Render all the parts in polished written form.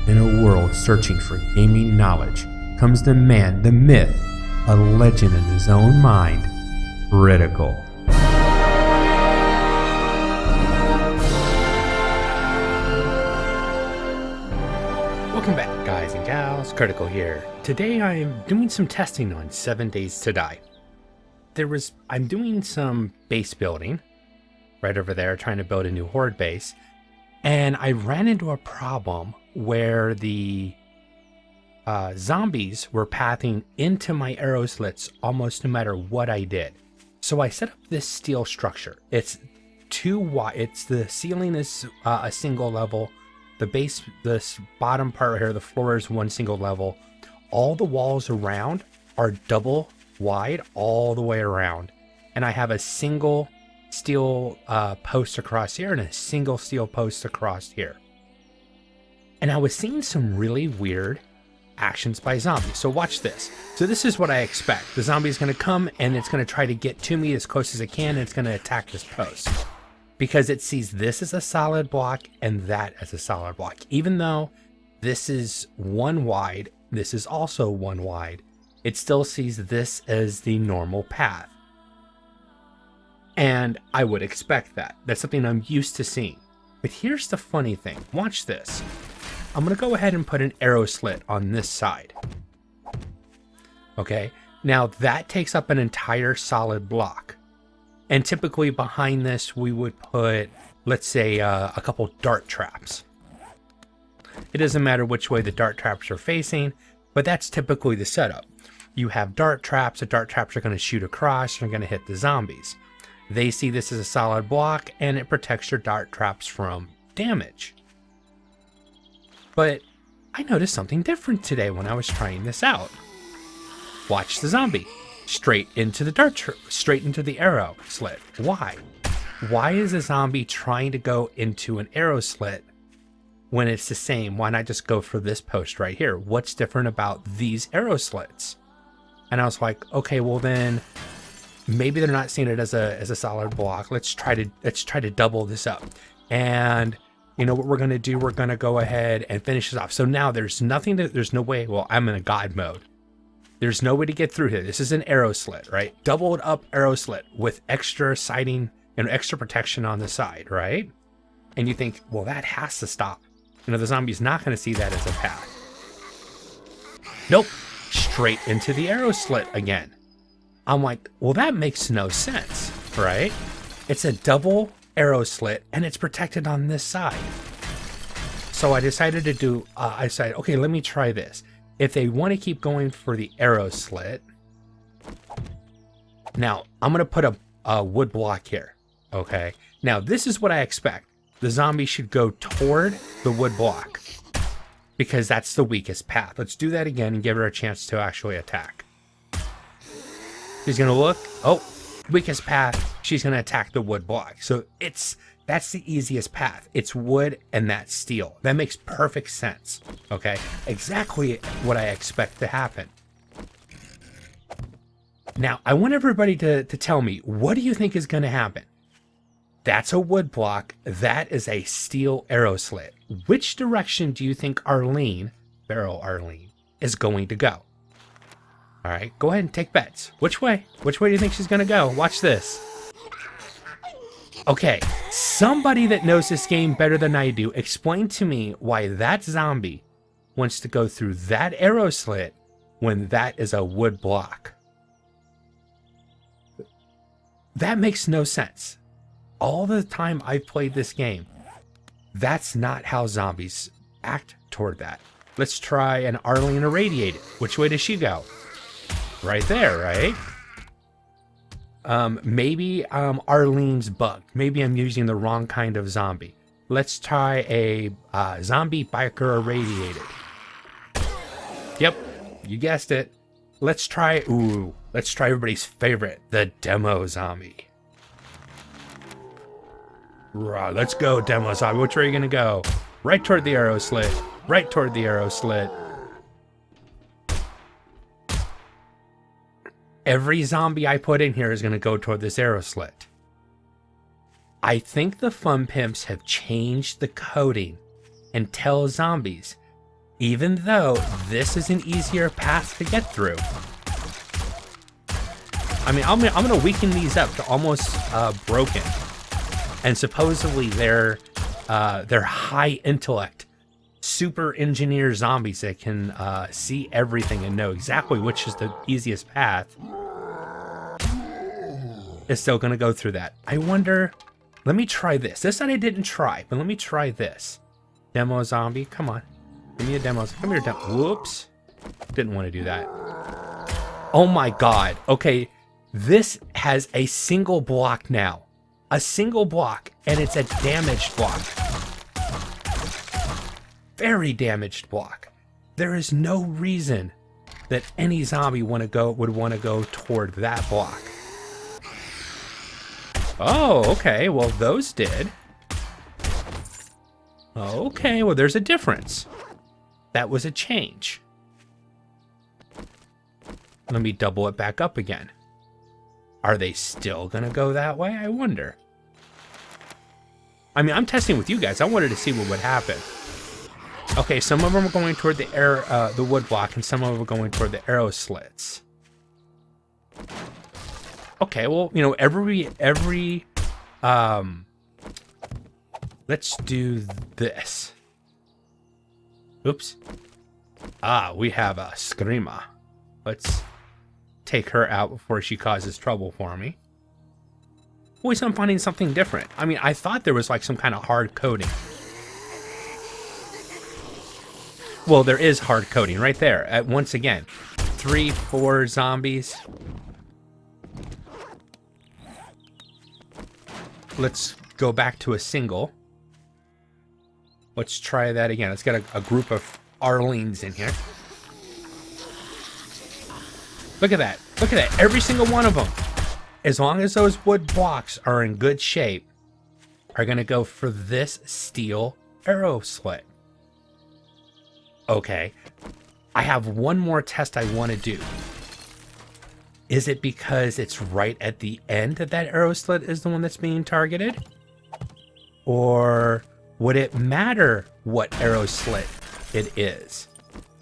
In a world searching for gaming knowledge comes the man, the myth, a legend in his own mind, Critical. Welcome back, guys and gals. Critical here. Today I am doing some testing on 7 Days to Die. I'm doing some base building right over there, trying to build a new horde base, and I ran into a problem where the zombies were pathing into my arrow slits almost no matter what I did. So I set up this steel structure. It's too wide. The ceiling is a single level. The base, this bottom part right here, the floor is one single level. All the walls around are double wide all the way around. And I have a single steel post across here and a single steel post across here. And I was seeing some really weird actions by zombies. So watch this. So this is what I expect. The zombie is going to come and it's going to try to get to me as close as it can, and it's going to attack this post. Because it sees this as a solid block and that as a solid block. Even though this is one wide, this is also one wide, it still sees this as the normal path. And I would expect that. That's something I'm used to seeing. But here's the funny thing. Watch this. I'm going to go ahead and put an arrow slit on this side. Okay, now that takes up an entire solid block. And typically behind this, we would put, let's say, a couple dart traps. It doesn't matter which way the dart traps are facing, but that's typically the setup. You have dart traps. The dart traps are going to shoot across and are going to hit the zombies. They see this as a solid block, and it protects your dart traps from damage. But I noticed something different today when I was trying this out. Watch the zombie. Straight into the straight into the arrow slit. Why? Why is a zombie trying to go into an arrow slit when it's the same? Why not just go for this post right here? What's different about these arrow slits? And I was like, okay, well then maybe they're not seeing it as a solid block. Let's try to double this up. And you know what we're gonna do? We're gonna go ahead and finish this off. So now there's no way. Well, I'm in a god mode. There's no way to get through here. This is an arrow slit, right? Doubled up arrow slit with extra siding and extra protection on the side, right? And you think, well, that has to stop. You know, the zombie's not going to see that as a path. Nope. Straight into the arrow slit again. I'm like, well, that makes no sense, right? It's a double arrow slit and it's protected on this side. So I decided okay, let me try this. If they want to keep going for the arrow slit, now I'm going to put a wood block here. Okay. Now this is what I expect. The zombie should go toward the wood block because that's the weakest path. Let's do that again and give her a chance to actually attack. She's going to look. Oh, weakest path. She's going to attack the wood block. So that's the easiest path. It's wood and that's steel. That makes perfect sense. Okay. Exactly what I expect to happen. Now, I want everybody to tell me, what do you think is going to happen? That's a wood block. That is a steel arrow slit. Which direction do you think Feral Arlene, is going to go? All right, go ahead and take bets. Which way? Which way do you think she's going to go? Watch this. Okay, somebody that knows this game better than I do, explain to me why that zombie wants to go through that arrow slit when that is a wood block. That makes no sense. All the time I've played this game, that's not how zombies act toward that. Let's try an Arlene irradiated. Which way does she go? Right there, right? Maybe Arlene's bugged. Maybe I'm using the wrong kind of zombie. Let's try a zombie biker irradiated. Yep, you guessed it. Let's try everybody's favorite, the demo zombie. Right, let's go, demo zombie. Which way are you gonna go? Right toward the arrow slit. Right toward the arrow slit. Every zombie I put in here is going to go toward this arrow slit. I think the fun pimps have changed the coding and tell zombies even though this is an easier path to get through. I mean, I'm gonna weaken these up to almost broken, and supposedly they're high intellect, super engineer zombies that can see everything and know exactly which is the easiest path. Is still gonna go through that. I wonder. Let me try this. This that I didn't try, but let me try this. Demo zombie, come on. Give me a demo. Come here, demo. Whoops. Didn't want to do that. Oh my god. Okay, this has a single block now. A single block, and it's a damaged block. Very damaged block. There is no reason that any zombie would want to go toward that block. Oh, okay. Well, those did. Okay, well, there's a difference. That was a change. Let me double it back up again. Are they still gonna go that way? I wonder. I mean, I'm testing with you guys. I wanted to see what would happen. Okay, some of them are going toward the wood block, and some of them are going toward the arrow slits. Okay, well, you know, let's do this. Oops. Ah, we have a screamer. Let's take her out before she causes trouble for me. Always I'm finding something different. I mean, I thought there was like some kind of hard coding. Well, there is hard coding right there. Once again, 3, 4 zombies. Let's go back to a single. Let's try that again. Let's get a group of Arlenes in here. Look at that. Look at that. Every single one of them, as long as those wood blocks are in good shape, are going to go for this steel arrow slit. Okay. I have one more test I want to do. Is it because it's right at the end that arrow slit is the one that's being targeted? Or would it matter what arrow slit it is?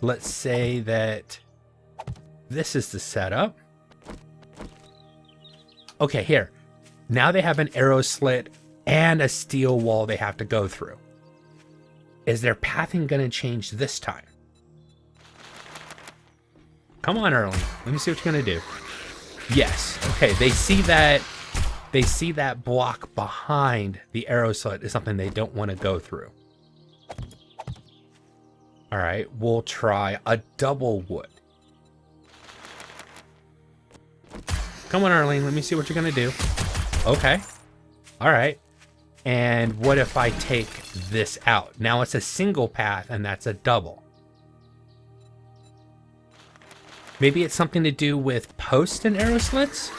Let's say that this is the setup. Okay, here. Now they have an arrow slit and a steel wall they have to go through. Is their pathing going to change this time? Come on, Erling. Let me see what you're going to do. Yes. Okay, they see that block behind the arrow slit is something they don't want to go through. All right, we'll try a double wood. Come on, Arlene, let me see what you're gonna do. Okay. All right. And what if I take this out? Now it's a single path and that's a double. Maybe it's something to do with post and arrow slits?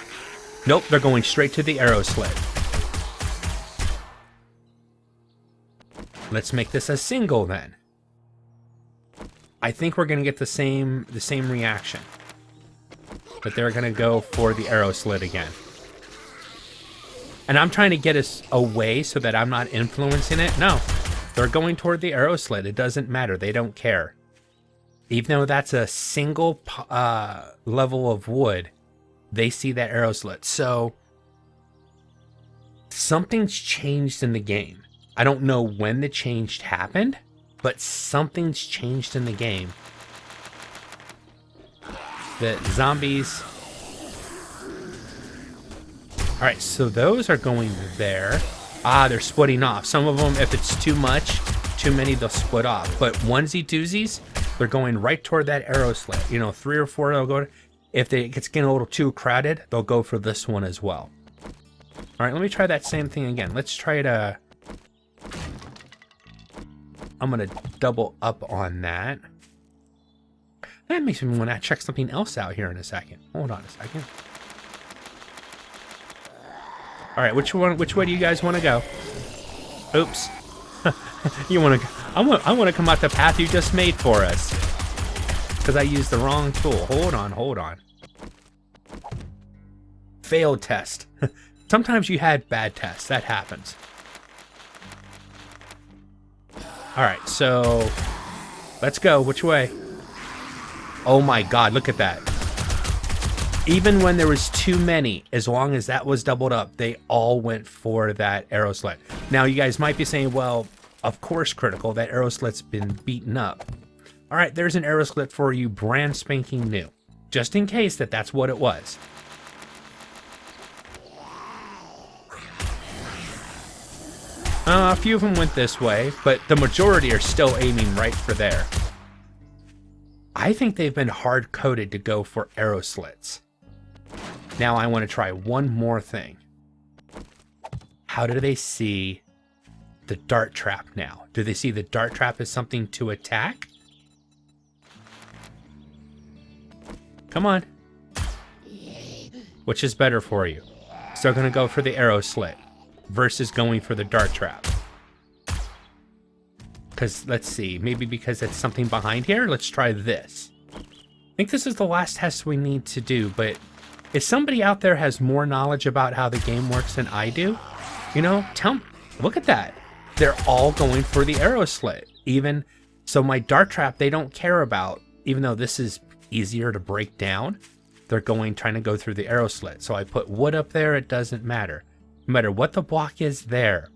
Nope, they're going straight to the arrow slit. Let's make this a single then. I think we're gonna get the same reaction. But they're gonna go for the arrow slit again. And I'm trying to get us away so that I'm not influencing it. No, they're going toward the arrow slit. It doesn't matter. They don't care. Even though that's a single level of wood, they see that arrow slit. So something's changed in the game. I don't know when the change happened, but something's changed in the game. The zombies. All right, so those are going there. Ah, they're splitting off. Some of them, if it's too much, too many, they'll split off. But onesie doozies, they're going right toward that arrow slit. You know, 3 or 4, they'll go. If it's getting a little too crowded, they'll go for this one as well. All right, let me try that same thing again. Let's try to. I'm gonna double up on that. That makes me want to check something else out here in a second. Hold on a second. All right, which way do you guys want to go? Oops. You want to? I want to come out the path you just made for us. Because I used the wrong tool. Hold on. Failed test. Sometimes you had bad tests. That happens. All right, so Let's go. Which way? Oh my god, look at that. Even when there was too many, as long as that was doubled up, they all went for that arrow slit. Now, you guys might be saying, well, of course, Critical, that arrow slit's been beaten up. All right, there's an arrow slit for you, brand spanking new. Just in case that's what it was. A few of them went this way, but the majority are still aiming right for there. I think they've been hard-coded to go for arrow slits. Now I want to try one more thing. How do they see the dart trap now? Do they see the dart trap as something to attack? Come on. Which is better for you? Still going to go for the arrow slit versus going for the dart trap. Because, let's see, maybe because it's something behind here? Let's try this. I think this is the last test we need to do, but if somebody out there has more knowledge about how the game works than I do, you know, tell me. Look at that. They're all going for the arrow slit. Even, so my dart trap they don't care about, even though this is easier to break down, they're trying to go through the arrow slit. So I put wood up there, it doesn't matter. No matter what the block is there,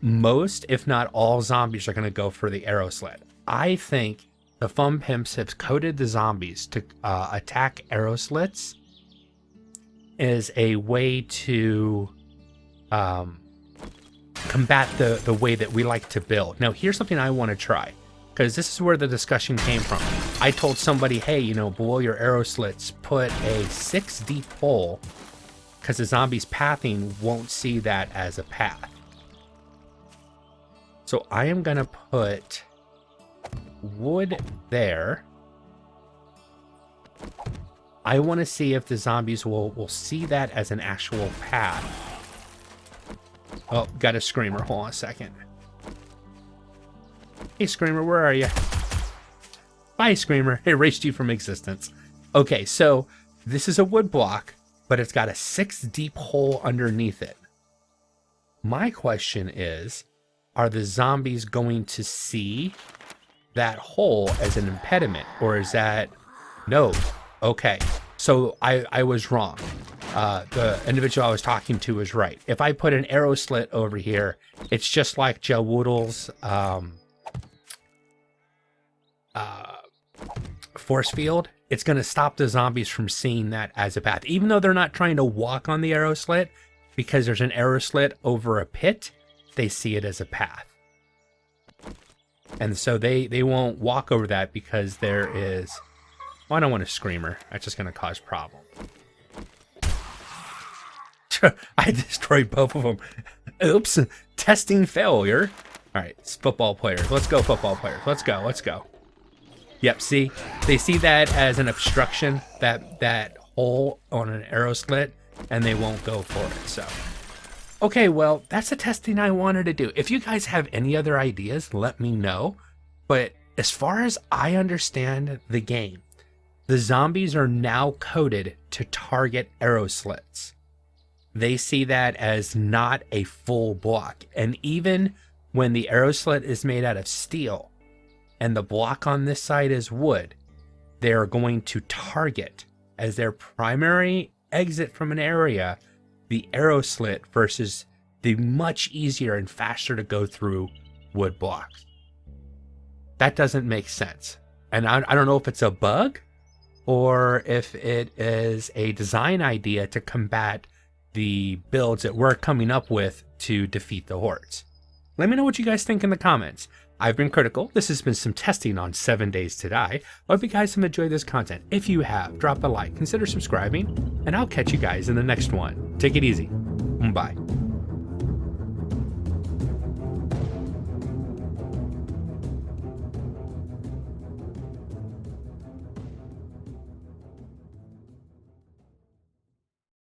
most, if not all, zombies are going to go for the arrow slit. I think the Fun Pimps have coded the zombies to attack arrow slits as a way to combat the way that we like to build. Now, here's something I want to try, because this is where the discussion came from. I told somebody, hey, you know, below your arrow slits, put a 6 deep hole, because the zombie's pathing won't see that as a path. So I am going to put wood there. I want to see if the zombies will see that as an actual path. Oh, got a screamer. Hold on a second. Hey, Screamer, where are you? Bye, Screamer. It erased you from existence. Okay, so this is a wood block, but it's got a 6 deep hole underneath it. My question is, are the zombies going to see that hole as an impediment, or is that no? Okay, so I was wrong. The individual I was talking to was right. If I put an arrow slit over here, it's just like Joe Woodle's force field. It's going to stop the zombies from seeing that as a path, even though they're not trying to walk on the arrow slit, because there's an arrow slit over a pit. They see it as a path. And so they won't walk over that because there is... Well, I don't want a screamer. That's just going to cause problems. I destroyed both of them. Oops. Testing failure. All right. It's football players. Let's go, football players. Let's go. Let's go. Yep. See? They see that as an obstruction, that hole on an arrow slit, and they won't go for it. So... Okay, well, that's the testing I wanted to do. If you guys have any other ideas, let me know. But as far as I understand the game, the zombies are now coded to target arrow slits. They see that as not a full block. And even when the arrow slit is made out of steel and the block on this side is wood, they're going to target as their primary exit from an area the arrow slit versus the much easier and faster to go through wood blocks. That doesn't make sense. And I don't know if it's a bug or if it is a design idea to combat the builds that we're coming up with to defeat the hordes. Let me know what you guys think in the comments. I've been Critical. This has been some testing on 7 Days to Die. I hope you guys have enjoyed this content. If you have, drop a like, consider subscribing, and I'll catch you guys in the next one. Take it easy. Bye.